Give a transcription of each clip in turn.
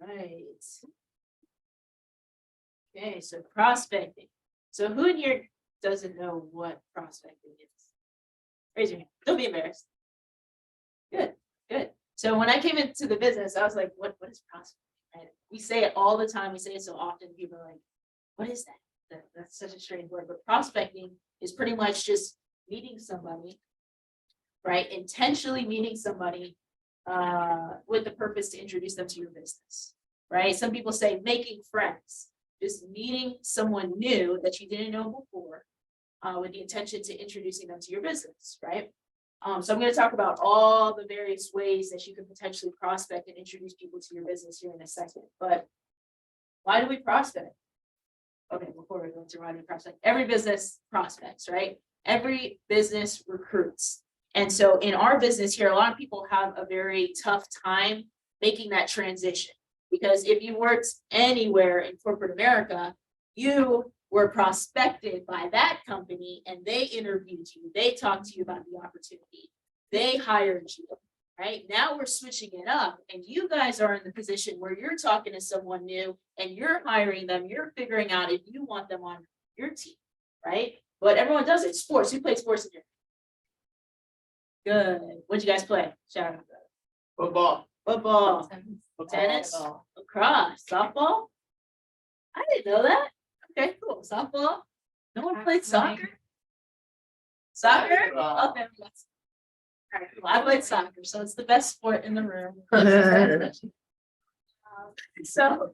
right. Okay, so prospecting. So who in here doesn't know what prospecting is? Raise your hand. Don't be embarrassed. Good, good. So when I came into the business, I was like, what is prospecting? Right? We say it all the time. We say it so often. People are like, what is that? That's such a strange word. But prospecting is pretty much just meeting somebody, right? Intentionally meeting somebody with the purpose to introduce them to your business, right? Some people say making friends, just meeting someone new that you didn't know before with the intention to introducing them to your business, right? So I'm going to talk about all the various ways that you can potentially prospect and introduce people to your business here in a second. But why do we prospect? Okay, before we go into why do we prospect, every business prospects, right? Every business recruits. And so in our business here, a lot of people have a very tough time making that transition. Because if you worked anywhere in corporate America, you were prospected by that company and they interviewed you. They talked to you about the opportunity. They hired you, right? Now we're switching it up and you guys are in the position where you're talking to someone new and you're hiring them. You're figuring out if you want them on your team, right? But everyone does it. Sports. Who played sports in here? Good. What'd you guys play? Shout out. Football. Football. Tennis. Lacrosse. Softball. I didn't know that. Okay, cool. Softball. No one played soccer? Soccer? Okay. All right, cool. I played soccer, so it's the best sport in the room. So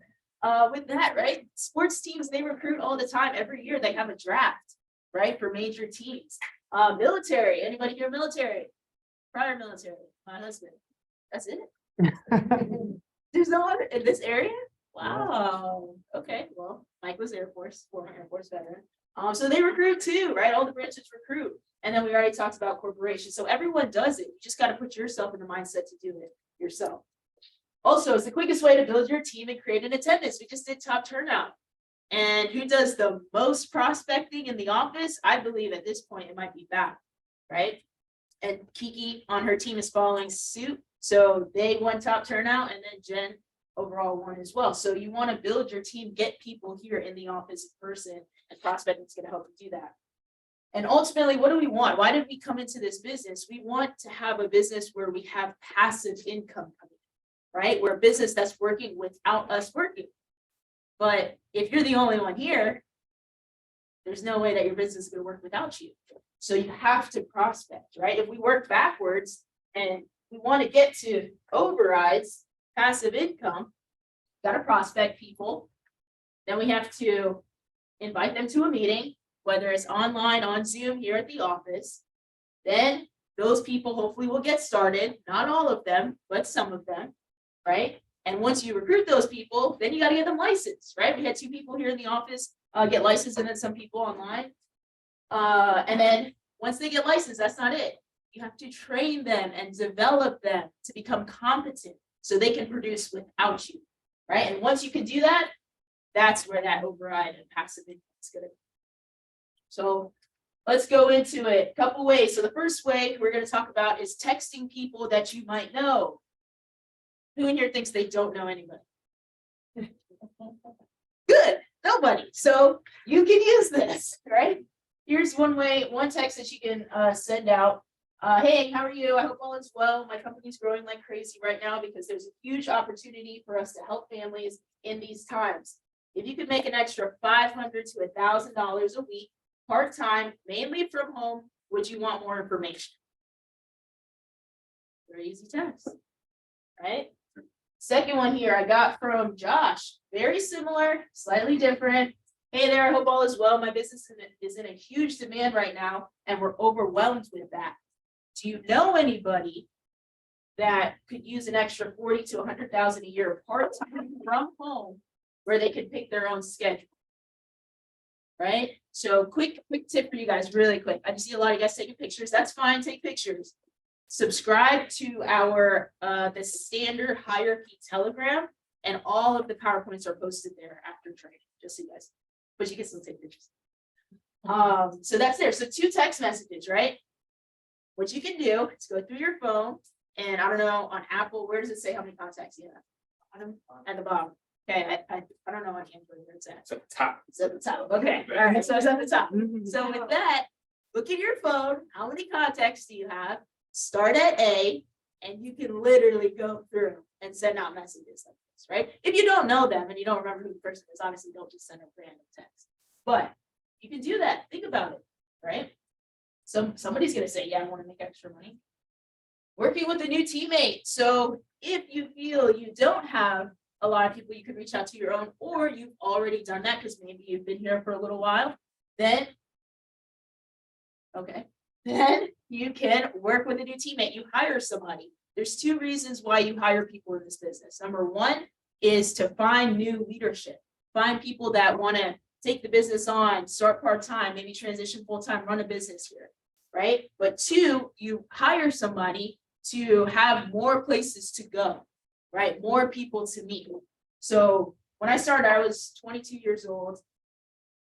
with that, right? Sports teams, they recruit all the time. Every year they have a draft, right? For major teams. Military. Anybody here military? Prior military. My husband. That's it. There's no one in this area? Wow. Okay. Well, Mike was Air Force, former Air Force veteran. So they recruit too, right? All the branches recruit. And then we already talked about corporations. So everyone does it. You just got to put yourself in the mindset to do it yourself. Also, it's the quickest way to build your team and create an attendance. We just did top turnout. And who does the most prospecting in the office? I believe at this point it might be Val, right? And Kiki on her team is following suit. So they won top turnout, and then Jen overall won as well. So you want to build your team, get people here in the office in person, and prospecting is going to help you do that. And ultimately, what do we want? Why did we come into this business? We want to have a business where we have passive income coming in, right? We're a business that's working without us working. But if you're the only one here, there's no way that your business is going to work without you. So you have to prospect, right? If we work backwards and we want to get to overrides, passive income, got to prospect people. Then we have to invite them to a meeting, whether it's online, on Zoom, here at the office. Then those people hopefully will get started. Not all of them, but some of them, right? And once you recruit those people, then you got to get them licensed, right? We had 2 people here in the office get licensed and then some people online. And then once they get licensed, that's not it. You have to train them and develop them to become competent so they can produce without you, right? And once you can do that, that's where that override and passive income is going to be. So let's go into it. A couple ways. So the first way we're going to talk about is texting people that you might know. Who in here thinks they don't know anybody? Good. Nobody. So you can use this, right? Here's one way, one text that you can send out. Hey, how are you? I hope all is well. My company's growing like crazy right now because there's a huge opportunity for us to help families in these times. If you could make an extra $500 to $1,000 a week, part-time, mainly from home, would you want more information? Very easy text, right? Second one here I got from Josh. Very similar, slightly different. Hey there, I hope all is well. My business is in a huge demand right now, and we're overwhelmed with that. Do you know anybody that could use an extra 40 to 100,000 a year part-time from home where they could pick their own schedule? Right? So quick tip for you guys, really quick. I see a lot of you guys taking pictures. That's fine, take pictures. Subscribe to our the standard hierarchy Telegram, and all of the PowerPoints are posted there after training, just so you guys, but you can still take pictures. So that's there. So 2 text messages, right? What you can do is go through your phone, and I don't know, on Apple, where does it say how many contacts you have? At the bottom. Okay, I don't know what Android where it's at. It's at the top. It's at the top. Okay, all right, so it's at the top. So with that, look at your phone. How many contacts do you have? Start at A, and you can literally go through and send out messages like this, right? If you don't know them and you don't remember who the person is, obviously don't just send a random text. But you can do that. Think about it, right? Somebody's gonna say, yeah, I want to make extra money. Working with a new teammate. So if you feel you don't have a lot of people you could reach out to your own, or you've already done that because maybe you've been here for a little while, then you can work with a new teammate. You hire somebody. There's two reasons why you hire people in this business. Number one is to find new leadership, find people that want to take the business on, start part-time, maybe transition full-time, run a business here, right? But two, you hire somebody to have more places to go, right? More people to meet. So when I started, I was 22 years old.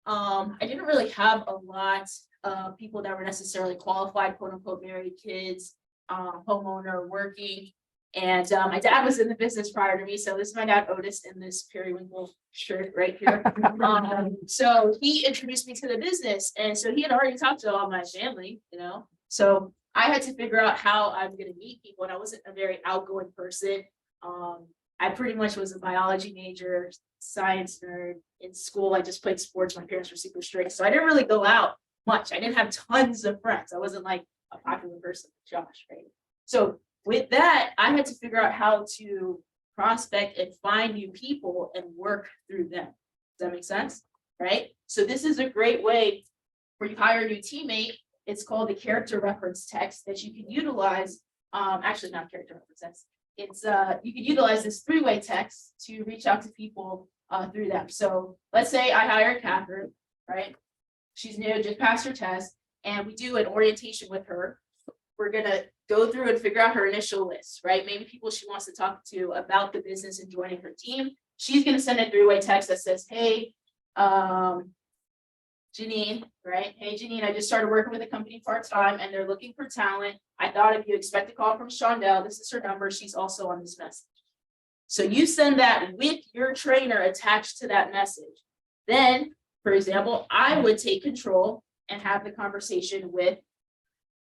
I didn't really have a lot of people that were necessarily qualified, quote unquote, married, kids, homeowner, working. And my dad was in the business prior to me. So this is my dad, Otis, in this periwinkle shirt right here. So he introduced me to the business. And so he had already talked to all my family, you know. So I had to figure out how I'm going to meet people. And I wasn't a very outgoing person. I pretty much was a biology major, science nerd. In school, I just played sports. My parents were super strict. So I didn't really go out much. I didn't have tons of friends. I wasn't like a popular person, Josh, right? So with that, I had to figure out how to prospect and find new people and work through them. Does that make sense? Right? So this is a great way where you hire a new teammate. It's called the character reference text that you can utilize. Actually, not character reference text. It's you can utilize this three-way text to reach out to people through them. So let's say I hire Catherine, right? She's new, just passed her test, and we do an orientation with her. We're gonna go through and figure out her initial list, right? Maybe people she wants to talk to about the business and joining her team. She's gonna send a three-way text that says, hey, Janine, right? Hey, Janine, I just started working with a company part-time and they're looking for talent. I thought if you expect a call from Shondell, this is her number. She's also on this message. So you send that with your trainer attached to that message. Then, for example, I would take control and have the conversation with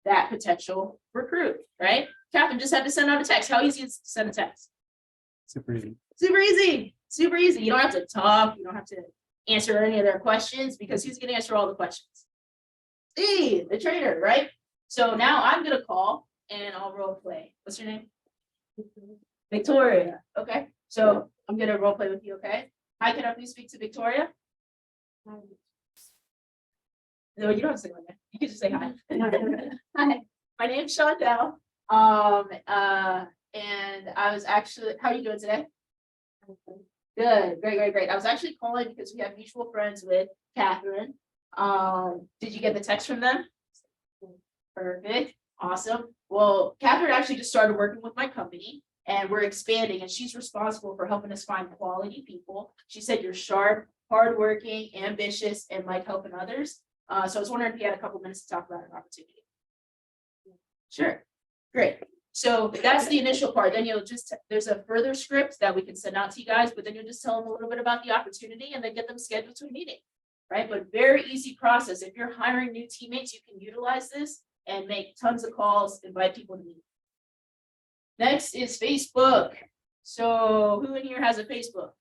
that potential recruit, right? Catherine just had to send out a text. How easy is it to send a text? Super easy. Super easy. Super easy. You don't have to talk. You don't have to answer any of their questions because who's going to answer all the questions? The trainer, right? So now I'm going to call and I'll role play. What's your name? Victoria. Okay. So I'm going to role play with you. Okay. Hi, can I please speak to Victoria? No, you don't have to say my name. You can just say hi. Hi, my name's Shondell. And I was actually, how are you doing today? Good, great. I was actually calling because we have mutual friends with Catherine. Did you get the text from them? Perfect, awesome. Well, Catherine actually just started working with my company and we're expanding and she's responsible for helping us find quality people. She said you're sharp, hardworking, ambitious, and like helping others. So I was wondering if you had a couple minutes to talk about an opportunity. Sure, great. So that's the initial part. Then you'll just, there's a further script that we can send out to you guys, but then you'll just tell them a little bit about the opportunity and then get them scheduled to a meeting, right? But very easy process. If you're hiring new teammates, you can utilize this and make tons of calls, invite people to meet. Next is Facebook. So who in here has a Facebook?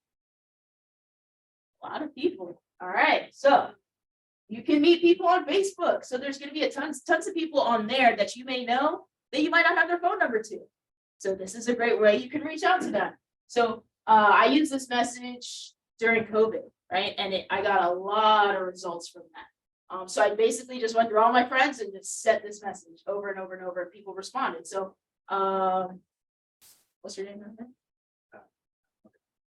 A lot of people. All right, so you can meet people on Facebook. So there's going to be tons of people on there that you may know that you might not have their phone number to. So this is a great way you can reach out to them. So I use this message during COVID, right? And I got a lot of results from that. So I basically just went through all my friends and just set this message over and over and over, and people responded. So what's your name?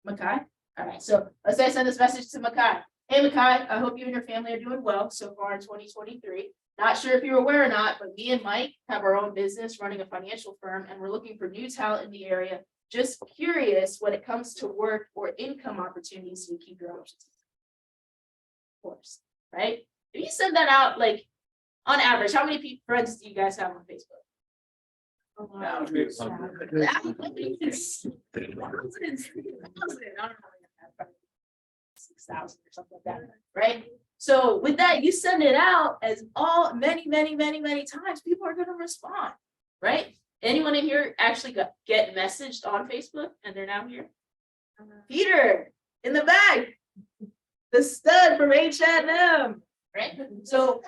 Makai. All right, so let's say I send this message to Makai. Hey, Makai, I hope you and your family are doing well so far in 2023. Not sure if you're aware or not, but me and Mike have our own business running a financial firm, and we're looking for new talent in the area. Just curious when it comes to work or income opportunities, so you keep your options. Of course, right? If you send that out, like on average, how many friends do you guys have on Facebook? That would be a fun. That would be 3,000. I don't know, 6,000 or something like that, right? So with that, you send it out as many times, people are gonna respond, right? Anyone in here actually get messaged on Facebook and they're now here? Peter, in the back, the stud from H&M, right? So,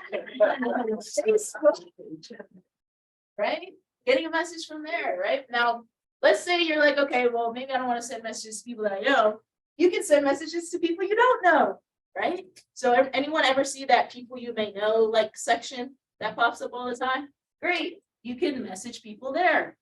right? Getting a message from there, right? Now, let's say you're like, okay, well, maybe I don't want to send messages to people that I know. You can send messages to people you don't know, right? So anyone ever see that people you may know like section that pops up all the time? Great, you can message people there.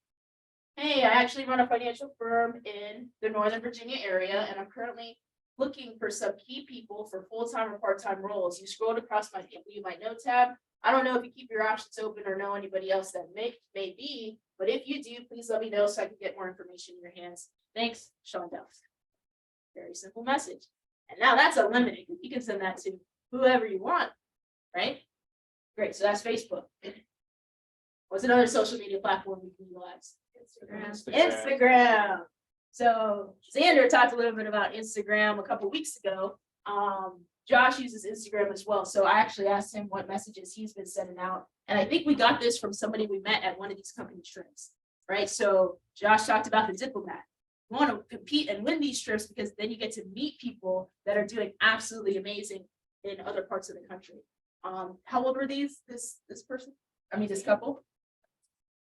Hey, I actually run a financial firm in the Northern Virginia area, and I'm currently looking for some key people for full-time or part-time roles. You scrolled across my people you might know tab. I don't know if you keep your options open or know anybody else that may be, but if you do, please let me know so I can get more information in your hands. Thanks, Sean Duff. Very simple message. And now that's unlimited. You can send that to whoever you want, right? Great, so that's Facebook. What's another social media platform we can utilize? Instagram. So Xander talked a little bit about Instagram a couple weeks ago. Josh uses Instagram as well. So I actually asked him what messages he's been sending out. And I think we got this from somebody we met at one of these company trips, right? So Josh talked about the diplomat. You want to compete and win these trips because then you get to meet people that are doing absolutely amazing in other parts of the country. How old were this couple?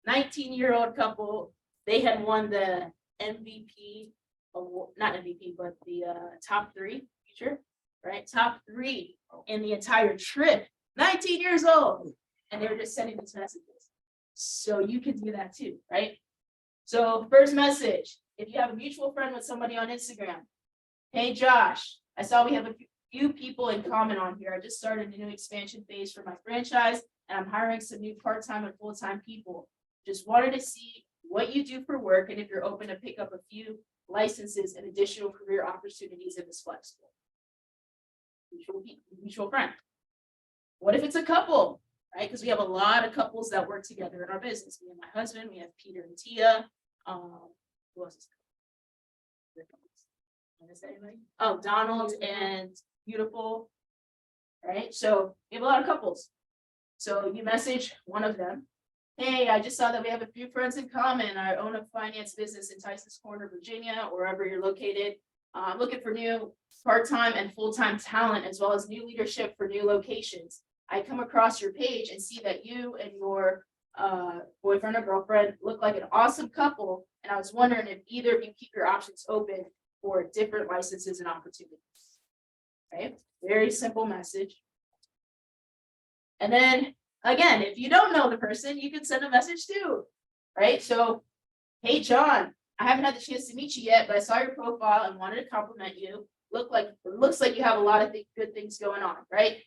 19-year-old couple. They had won the MVP award, not MVP, but the top 3 feature, right? Top 3 in the entire trip. 19 years old, and they were just sending these messages. So you can do that too, right? So first message, if you have a mutual friend with somebody on Instagram, hey Josh, I saw we have a few people in common on here. I just started a new expansion phase for my franchise, and I'm hiring some new part-time and full-time people. Just wanted to see what you do for work and if you're open to pick up a few licenses and additional career opportunities if it's flexible. Mutual friend. What if it's a couple, right? Because we have a lot of couples that work together in our business. Me and my husband, we have Peter and Tia. Who else is anybody? Oh, Donald and Beautiful, right? So we have a lot of couples. So you message one of them. Hey, I just saw that we have a few friends in common. I own a finance business in Tyson's Corner, Virginia, or wherever you're located. I'm looking for new part-time and full-time talent, as well as new leadership for new locations. I come across your page and see that you and your boyfriend or girlfriend look like an awesome couple. And I was wondering if either of you keep your options open for different licenses and opportunities. Okay, very simple message. And then again, if you don't know the person, you can send a message too, right? So, hey, John, I haven't had the chance to meet you yet, but I saw your profile and wanted to compliment you. Looks like you have a lot of good things going on, right?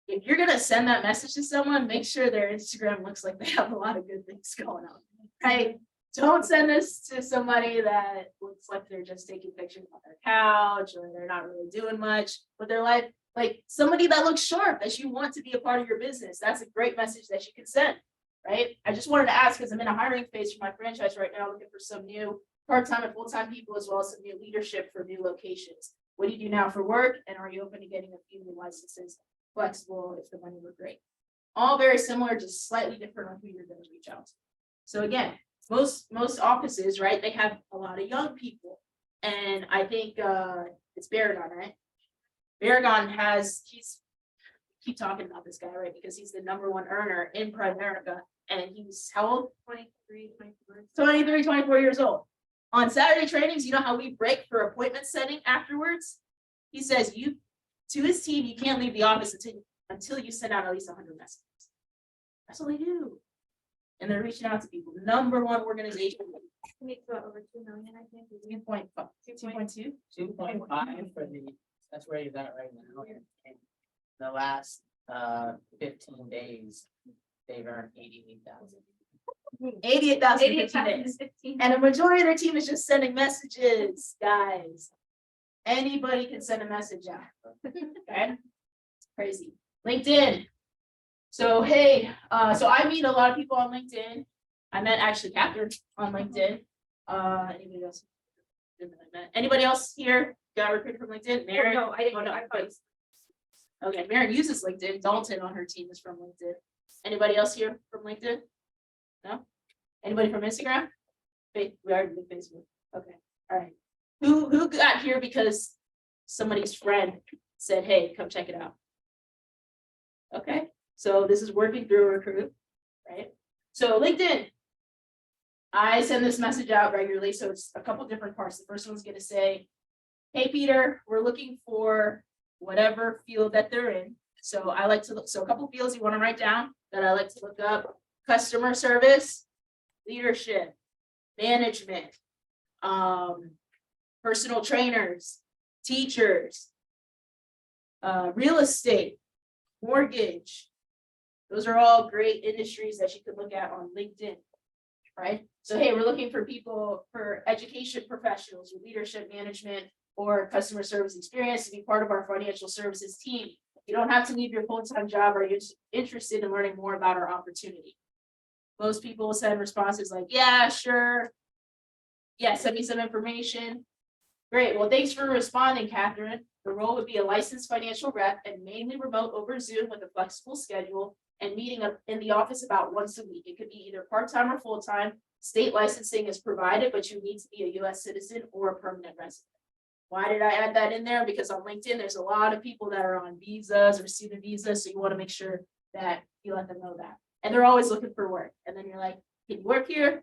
If you're gonna send that message to someone, make sure their Instagram looks like they have a lot of good things going on, right? Don't send this to somebody that looks like they're just taking pictures on their couch or they're not really doing much with their life. Like somebody that looks sharp that you want to be a part of your business. That's a great message that you can send, right? I just wanted to ask because I'm in a hiring phase for my franchise right now, looking for some new part-time and full-time people, as well as some new leadership for new locations. What do you do now for work? And are you open to getting a few new licenses? Flexible if the money were great. All very similar, just slightly different on who you're going to reach out to. So again, most offices, right? They have a lot of young people, and I think it's Baragon, right? Baragon keep talking about this guy, right? Because he's the #1 earner in Primerica, and he's how old? 24 years old. On Saturday trainings, you know how we break for appointment setting afterwards? He says to his team, you can't leave the office until you send out at least 100 messages. That's all they do. And they're reaching out to people. #1 organization. Makes about over 2 million, I think. 2.2. 2.5 for that's where he's at right now. In the last 15 days, they've earned 88,000. 88,000 in 15 days. And a majority of their team is just sending messages, guys. Anybody can send a message out. Okay. Crazy. LinkedIn. So hey, so I meet a lot of people on LinkedIn. I met actually Catherine on LinkedIn. Anybody else? Anybody else here got recruited from LinkedIn? Mary? No, I didn't, Oh, no, I thought. Okay, Mary uses LinkedIn. Dalton on her team is from LinkedIn. Anybody else here from LinkedIn? No? Anybody from Instagram? We already did Facebook. Okay, all right. Who got here because somebody's friend said, hey, come check it out? Okay, so this is working through a recruit, right? So LinkedIn. I send this message out regularly, so it's a couple different parts. The first one's gonna say, hey, Peter, we're looking for whatever field that they're in. So I like to look, so a couple fields you want to write down that I like to look up: customer service, leadership, management, personal trainers, teachers, real estate, mortgage. Those are all great industries that you could look at on LinkedIn, right? So, hey, we're looking for people, for education professionals with leadership, management, or customer service experience to be part of our financial services team. You don't have to leave your full-time job, or you're interested in learning more about our opportunity. Most people will send responses like, yeah, sure. Yeah, send me some information. Great. Well, thanks for responding, Catherine. The role would be a licensed financial rep and mainly remote over Zoom with a flexible schedule and meeting up in the office about once a week. It could be either part-time or full-time. State licensing is provided, but you need to be a US citizen or a permanent resident. Why did I add that in there? Because on LinkedIn, there's a lot of people that are on visas or student visas. So you want to make sure that you let them know that. And they're always looking for work. And then you're like, can you work here?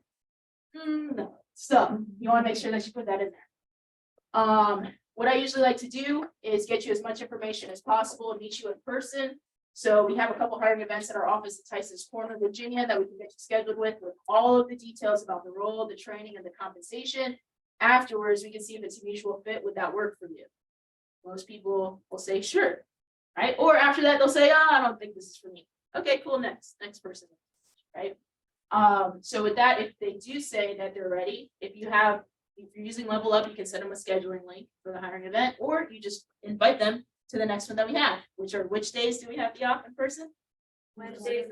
No. So you want to make sure that you put that in there. What I usually like to do is get you as much information as possible and meet you in person. So we have a couple hiring events at our office in Tyson's Corner, Virginia, that we can get you scheduled with all of the details about the role, the training, and the compensation. Afterwards, we can see if it's a mutual fit. Would that work for you? Most people will say, sure, right? Or after that, they'll say, oh, I don't think this is for me. Okay, cool, next person, right? So with that, if they do say that they're ready, if you're using Level Up, you can send them a scheduling link for the hiring event, or you just invite them to the next one that we have, which days do we have the off in person? Wednesday.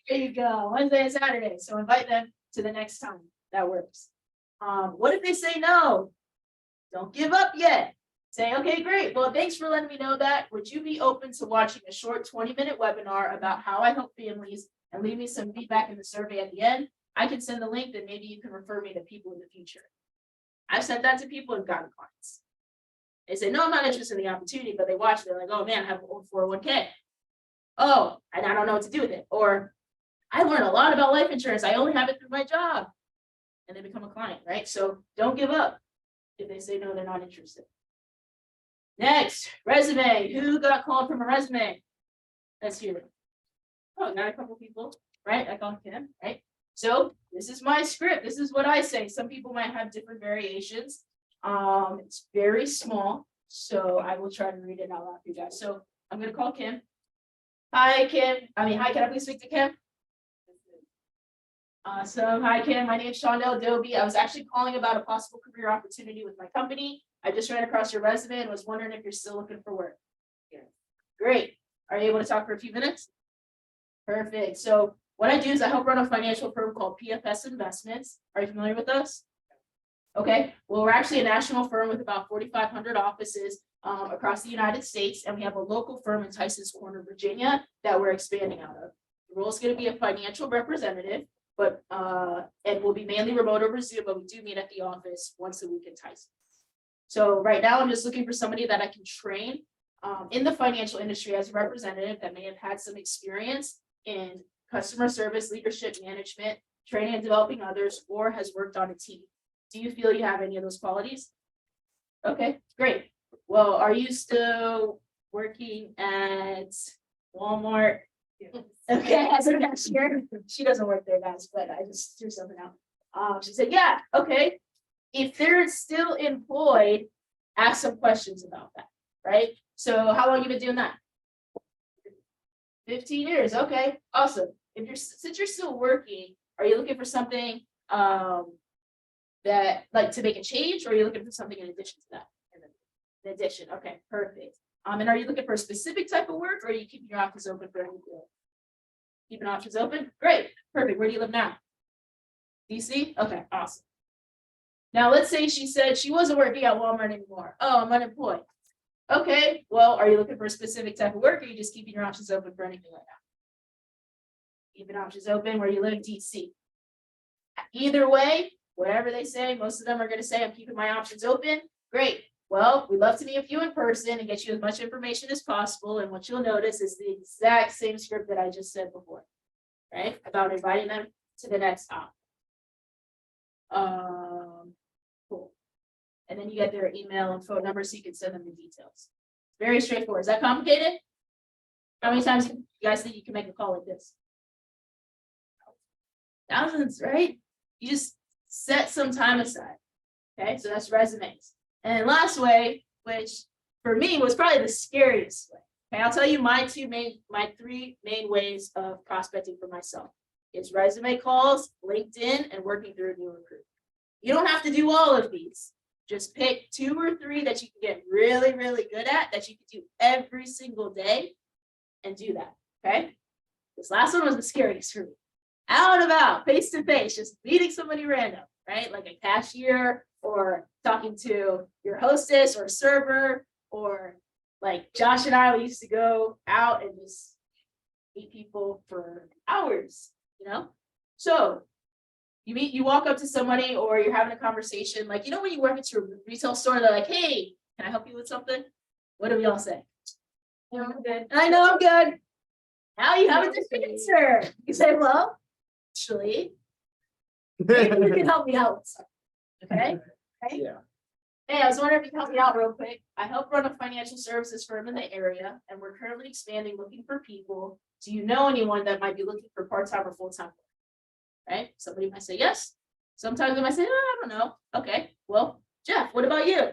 There you go, Wednesday and Saturday. So invite them to the next time. That works. What if they say no? Don't give up yet. Say, okay, great. Well, thanks for letting me know that. Would you be open to watching a short 20-minute webinar about how I help families and leave me some feedback in the survey at the end? I can send the link, then maybe you can refer me to people in the future. I've sent that to people and gotten clients. They say, no, I'm not interested in the opportunity, but they watch it. They're like, oh man, I have an old 401k. Oh, and I don't know what to do with it. Or I learned a lot about life insurance. I only have it through my job. And they become a client, right? So don't give up if they say no, they're not interested. Next, resume. Who got called from a resume? Let's hear it. Oh, got a couple people, right? I called Kim, right? So this is my script. This is what I say. Some people might have different variations. It's very small, so I will try to read it out loud for you guys. So I'm gonna call Kim. Hi, Kim. Hi, can I please speak to Kim? Awesome. Hi, Kim. My name is Shondell Dobie. I was actually calling about a possible career opportunity with my company. I just ran across your resume and was wondering if you're still looking for work. Yeah. Great. Are you able to talk for a few minutes? Perfect. So what I do is I help run a financial firm called PFS Investments. Are you familiar with us? Okay. Well, we're actually a national firm with about 4,500 offices across the United States, and we have a local firm in Tyson's Corner, Virginia, that we're expanding out of. The role is going to be a financial representative, but and will be mainly remote over Zoom, but we do meet at the office once a week in Tyson. So right now I'm just looking for somebody that I can train in the financial industry as a representative that may have had some experience in customer service, leadership, management, training and developing others, or has worked on a team. Do you feel you have any of those qualities? Okay, great. Well, are you still working at Walmart? Okay, as a cashier. She doesn't work there, guys, but I just threw something out. She said, yeah, okay. If they're still employed, ask some questions about that, right? So how long have you been doing that? 15 years. Okay, awesome. Since you're still working, are you looking for something that like to make a change, or are you looking for something in addition to that? In addition, okay, perfect. And are you looking for a specific type of work, or are you keeping your options open for anything? Keeping options open? Great, perfect. Where do you live now? DC? Okay, awesome. Now, let's say she said she wasn't working at Walmart anymore. Oh, I'm unemployed. Okay, well, are you looking for a specific type of work, or are you just keeping your options open for anything like that? Keeping options open where you live in DC. Either way, whatever they say, most of them are gonna say, I'm keeping my options open. Great. Well, we'd love to meet with you in person and get you as much information as possible. And what you'll notice is the exact same script that I just said before, right? About inviting them to the next stop. Cool. And then you get their email and phone number so you can send them the details. Very straightforward. Is that complicated? How many times you guys think you can make a call like this? Thousands, right? You just set some time aside. Okay, so that's resumes. And then last way, which for me was probably the scariest way. Okay, I'll tell you my three main ways of prospecting for myself. It's resume calls, LinkedIn, and working through a new recruit. You don't have to do all of these. Just pick 2 or 3 that you can get really, really good at, that you can do every single day, and do that. Okay. This last one was the scariest for me. Out and about, face to face, just meeting somebody random, right? Like a cashier, or talking to your hostess or server, or like Josh and I, we used to go out and just meet people for hours, you know? So you walk up to somebody, or you're having a conversation, like, you know, when you work at your retail store, they're like, hey, can I help you with something? What do we all say? No, I'm good. I know I'm good. Now you have a different answer. You say, well, actually, maybe you can help me out with something. Okay? Okay? Yeah. Hey, I was wondering if you could help me out real quick. I help run a financial services firm in the area, and we're currently expanding, looking for people. Do you know anyone that might be looking for part-time or full-time work? Right? Somebody might say yes. Sometimes they might say, oh, I don't know. Okay, well, Jeff, what about you?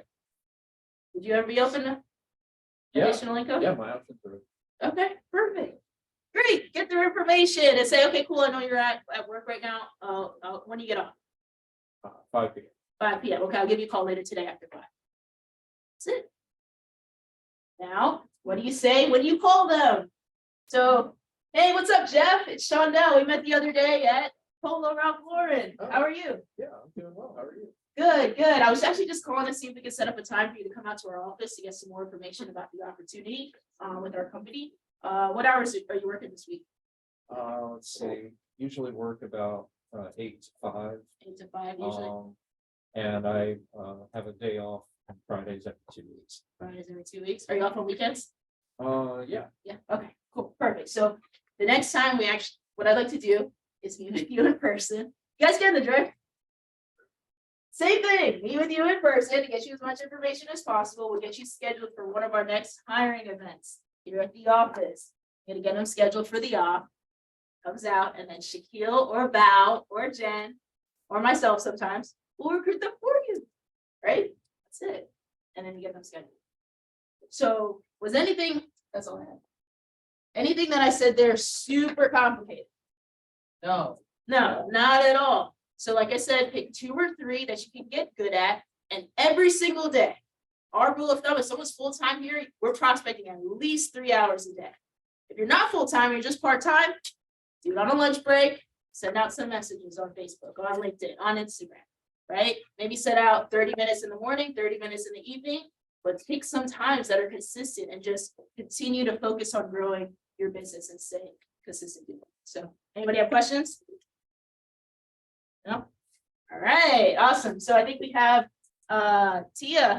Would you ever be open to Yeah. additional income? Yeah, my options are. Okay, perfect. Great, get their information and say, okay, cool, I know you're at work right now. When do you get off? 5 p.m. 5 p.m. Okay, I'll give you a call later today after 5. That's it. Now, what do you say when you call them? So, hey, what's up, Jeff? It's Shondell. We met the other day at Polo Ralph Lauren. How are you? Yeah, I'm doing well. How are you? Good, good. I was actually just calling to see if we could set up a time for you to come out to our office to get some more information about the opportunity with our company. What hours are you working this week? Let's see. Usually work about 8 to 5. 8 to 5 usually. And I have a day off on Fridays every 2 weeks. Fridays every 2 weeks. Are you off on weekends? Yeah. Yeah, okay, cool, perfect. So the next time what I'd like to do is meet with you in person. You guys get in the drift? Same thing, meet with you in person to get you as much information as possible. We'll get you scheduled for one of our next hiring events here at the office. I'm gonna get them scheduled for the off. Comes out, and then Shaquille or Val or Jen or myself sometimes will recruit them for you, right? That's it. And then you get them scheduled. So was that's all I have. Anything that I said there super complicated? No, No, not at all. So like I said, pick 2 or 3 that you can get good at, and every single day. Our rule of thumb, if someone's full-time here, we're prospecting at least 3 hours a day. If you're not full-time, you're just part-time, do it on a lunch break, send out some messages on Facebook, on LinkedIn, on Instagram, right? Maybe set out 30 minutes in the morning, 30 minutes in the evening, but pick some times that are consistent and just continue to focus on growing your business and staying consistent. So anybody have questions? No? All right, awesome. So I think we have Tia